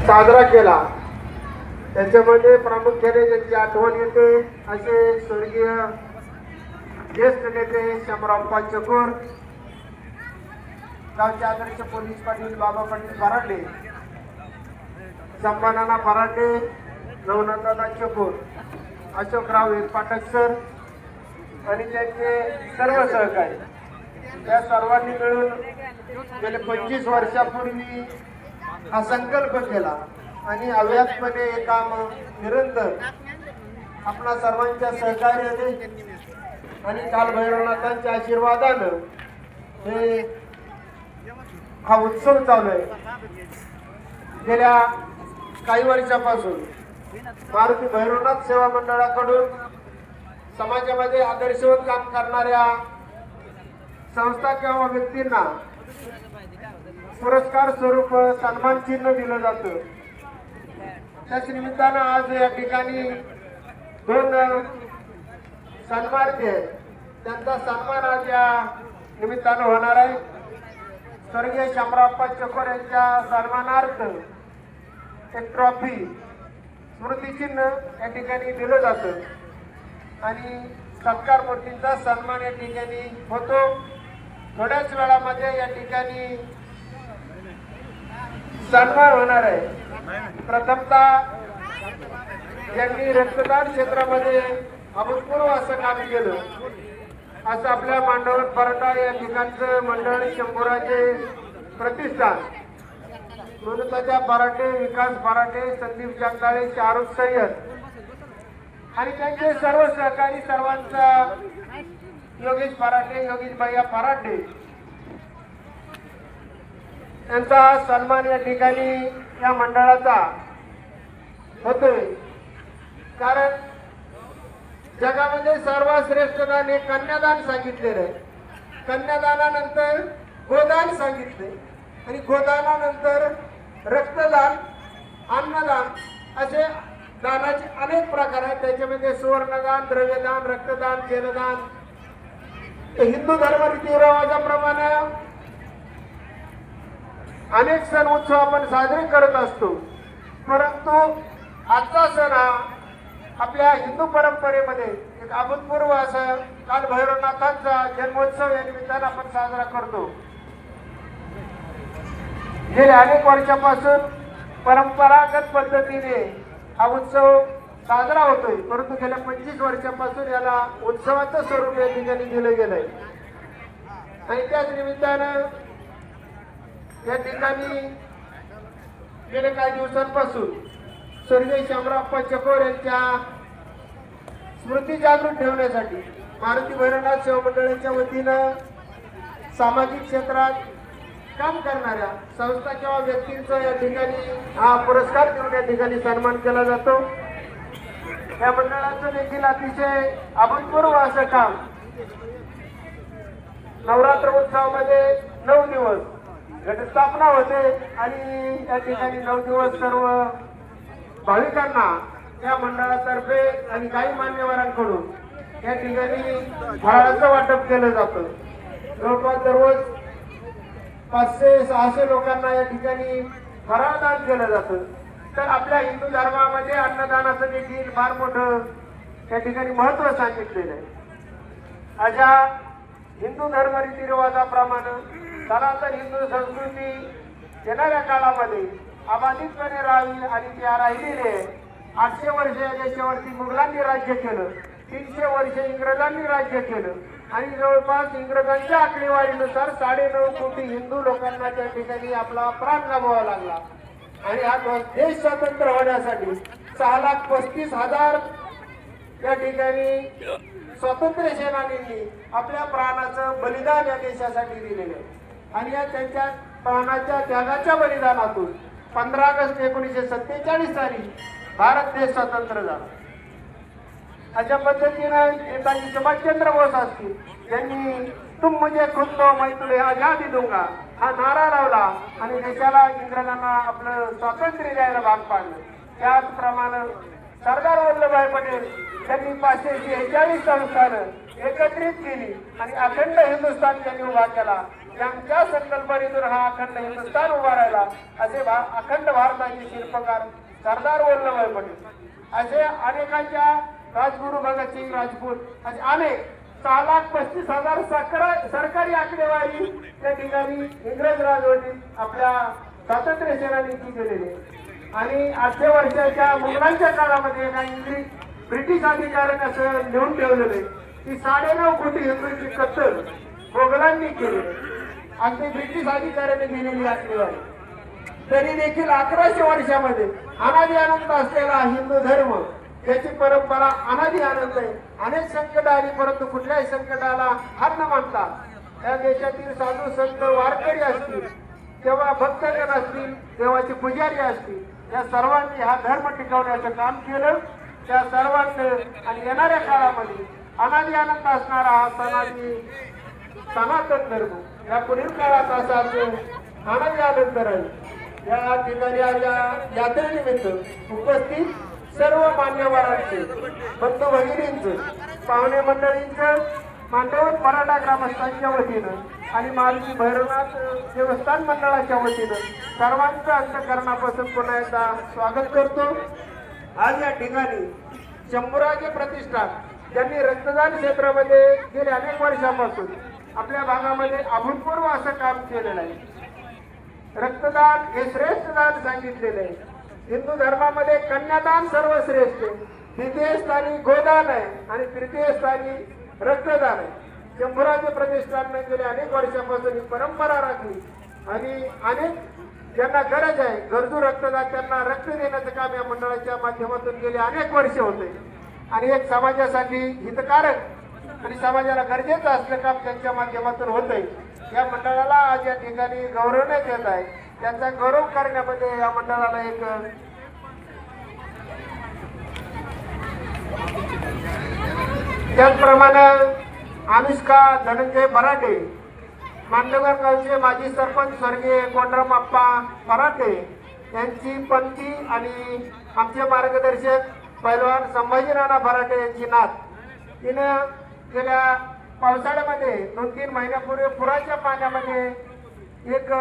साजरा केला। त्याच्यामध्ये प्रामुख्याने ज्यांची आठवण येते असे स्वर्गीय ज्येष्ठ नेते शामराव चकोर, गावचे आदर्श पोलीस पाटील बाबा पाटील फरांडे, संभानाना फरांडे, नवनाथदादा चकोर, अशोकराव पाठक सर आणि त्यांचे सर्व सहकारी या सर्वांनी मिळून गेले 25 वर्षापूर्वी हा संकल्प केला आणि अव्याहतपणे हे काम निरंतर आपणा सर्वांच्या सहकार्याने आणि काल भैरवनाथांच्या आशीर्वादानं हे हा उत्सव चालू आहे। गेल्या काही वर्षापासून मारुती भैरवनाथ सेवा मंडळाकडून समाजामध्ये आदर्शवत काम करणाऱ्या संस्था किंवा व्यक्तींना पुरस्कार स्वरूप सन्मान चिन्ह दिलं जातं। त्याच निमित्तानं आज या ठिकाणी 2 सन्मानित आहेत, त्यांचा सन्मान आज या निमित्तानं होणार आहे। स्वर्गीय शामराव चकोर यांच्या सन्मानार्थ एक ट्रॉफी स्मृतिचिन्ह या ठिकाणी दिलं जातं आणि सत्कार मूर्तींचा सन्मान या ठिकाणी होतो। थोड्याच वेळामध्ये या ठिकाणी सन्मान होणार आहे। प्रथमतः ज्यांनी रक्तदान क्षेत्रामध्ये अभूतपूर्व असं काम केलं असं आपल्या मांडवत पराठा या ठिकाणचं मंडळ शंभूराजे प्रतिष्ठान, गुरुताजा फराटे, विकास फराटे, संदीप जगदाळे, शाहरुख सय्यद आणि त्यांचे सर्व सहकारी सर्वांचा योगेश फराटे, योगेश भैया फराटे यांचा सन्मान या ठिकाणी या मंडळाचा होतोय। कारण जगामध्ये सर्वश्रेष्ठ दान हे कन्यादान सांगितलेलं आहे। कन्यादानानंतर गोदान सांगितले आणि गोदानानंतर रक्तदान, अन्नदान असे दानाचे अनेक प्रकार आहेत। त्याच्यामध्ये सुवर्णदान, द्रव्यदान, रक्तदान, जलदान। हिंदू धर्म रीतिरिवाजाप्रमाणे अनेक सण उत्सव आपण साजरे करत असतो, परंतु आजचा सण हा आपल्या हिंदू परंपरेमध्ये एक अभूतपूर्व असं काल भैरवनाथांचा जन्मोत्सव या निमित्तानं आपण साजरा करतो। गेल्या अनेक वर्षापासून परंपरागत पद्धतीने हा उत्सव साजरा होतोय, परंतु गेल्या 25 वर्षापासून याला उत्सवाचं स्वरूप या ठिकाणी दिलं गेलंय आणि त्याच निमित्तानं या ठिकाणी गेल्या काही दिवसांपासून स्वर्गीय शामराव चकोर यांच्या स्मृती जागृत ठेवण्यासाठी मारुती भैरवनाथ सेवा मंडळाच्या वतीनं सामाजिक क्षेत्रात काम करणाऱ्या संस्था किंवा व्यक्तींचा या ठिकाणी हा पुरस्कार देऊन या ठिकाणी सन्मान केला जातो। या मंडळाचं देखील अतिशय अभूतपूर्व असं काम नवरात्र उत्सवामध्ये 9 दिवस घटस्थापना होते आणि या ठिकाणी 9 दिवस सर्व भाविकांना या मंडळातर्फे आणि काही मान्यवरांकडून या ठिकाणी फराळाचं वाटप केलं जातं। जवळपास दररोज 500-600 लोकांना या ठिकाणी फराळ दान केलं जातं। तर आपल्या हिंदू धर्मामध्ये अन्नदानाचं देखील फार मोठं या ठिकाणी महत्त्व सांगितलेलं आहे। अशा हिंदू धर्म रीतिरिवाजाप्रमाणे सनातन हिंदू संस्कृती येणाऱ्या काळामध्ये अबाधितपणे राहावी आणि त्या राहिलेली आहे। 800 वर्ष या देशावरती मुघलांनी राज्य केलं, 300 वर्ष इंग्रजांनी राज्य केलं आणि जवळपास इंग्रजांच्या आकडेवारीनुसार 9.5 कोटी हिंदू लोकांना त्या ठिकाणी आपला प्राण गमवावा लागला आणि हा देश स्वतंत्र होण्यासाठी 6,35,000 या ठिकाणी स्वातंत्र्य सेनानींनी आपल्या प्राणाचं बलिदान या देशासाठी दिलेलं आहे आणि या त्यांच्या प्राणाच्या त्यागाच्या बलिदानातून 15 ऑगस्ट 1947 साली भारत देश स्वतंत्र झाला। अशा पद्धतीनं नेताजी सुभाषचंद्र बोस असतील यांनी तुम मुझे खुद दो मैं तुम्हें आजादी दूंगा हा नारा लावला आणि देशाला इंग्रजांना आपलं स्वातंत्र्य द्यायला भाग पाडलं। त्याचप्रमाणे सरदार वल्लभभाई पटेल यांनी 546 संस्थानं एकत्रित केली आणि अखंड हिंदुस्थान त्यांनी उभा केला। यांच्या संकल्पनेतून हा अखंड हिंदुस्थान उभा राहिला असे अखंड भारताचे शिल्पकार सरदार वल्लभभाई पटेल असे अनेकांच्या राजगुरू भगतसिंग राजपूत असे अनेक 6,35,000 सरकारी आकडेवारी त्या ठिकाणी इंग्रज राजवटीत आपल्या स्वातंत्र्य सेनानीची केलेली आहे. आणि 800 वर्षाच्या मुघलांच्या काळामध्ये एका ब्रिटिश अधिकाऱ्याने असं लिहून ठेवलेलं आहे की 9.5 कोटी हिंदूंची कत्तल मोगलांनी केली आणि ते ब्रिटिश अधिकाऱ्याने दिलेली आकडेवारी. तरी देखील 1100 वर्षामध्ये अनादी अनंत असलेला हिंदू धर्म याची परंपरा अनादी आनंद आहे. अनेक संकट आली परंतु कुठल्याही संकटाला हार न मानता या देशातील साधू संत वारकरी असतील तेव्हा भक्तगण असतील देवाचे पुजारी असतील या सर्वांनी हा धर्म टिकवण्याचं काम केलं. त्या सर्वांनी आणि येणाऱ्या काळामध्ये अनादी आनंद असणारा हा सनातन धर्म या पुढील काळात असा अनादी आनंद राहील. या ठिकाणी यात्रेनिमित्त उपस्थित सर्व मान्यवरांचे बंधू भगिनींचं पाहुणे मंडळींचं मांडवत मराठा ग्रामस्थांच्या वतीनं आणि मारुती भैरवनाथ देवस्थान मंडळाच्या वतीनं सर्वांचं अंतःकरणापासून पुन्हा एकदा स्वागत करतो. आज या ठिकाणी शंभूराजे प्रतिष्ठान ज्यांनी रक्तदान क्षेत्रामध्ये गेल्या अनेक वर्षापासून आपल्या भागामध्ये अभूतपूर्व असं काम केलेलं आहे. रक्तदान हे श्रेष्ठ दान सांगितलेलं आहे. हिंदू धर्मामध्ये कन्यादान सर्वश्रेष्ठ आहे. द्वितीय स्थानी गोदान आहे आणि तृतीय स्थानी रक्तदान आहे. शंभूराजे प्रतिष्ठानने गेल्या अनेक वर्षापासून ही परंपरा राखली आणि अनेक ज्यांना गरज आहे गरजू रक्तदान त्यांना रक्त देण्याचं काम या मंडळाच्या माध्यमातून गेले अनेक वर्ष होते आणि एक समाजासाठी हितकारक आणि समाजाला गरजेचं असलं काम त्यांच्या माध्यमातून होतंय. या मंडळाला आज या ठिकाणी गौरवण्यात येत आहे. त्यांचा गौरव करण्यामध्ये या मंडळाला एक त्याचप्रमाणे अनुष्का धनंजय बराटे मांडगर गावचे माजी सरपंच स्वर्गीय कोंडराम अप्पा बराटे यांची पत्नी आणि आमचे मार्गदर्शक पैलवान संभाजीनाना बराटे यांची नात तिनं गेल्या पावसाळ्यामध्ये 2-3 महिन्यापूर्वी पुराच्या पाण्यामध्ये एक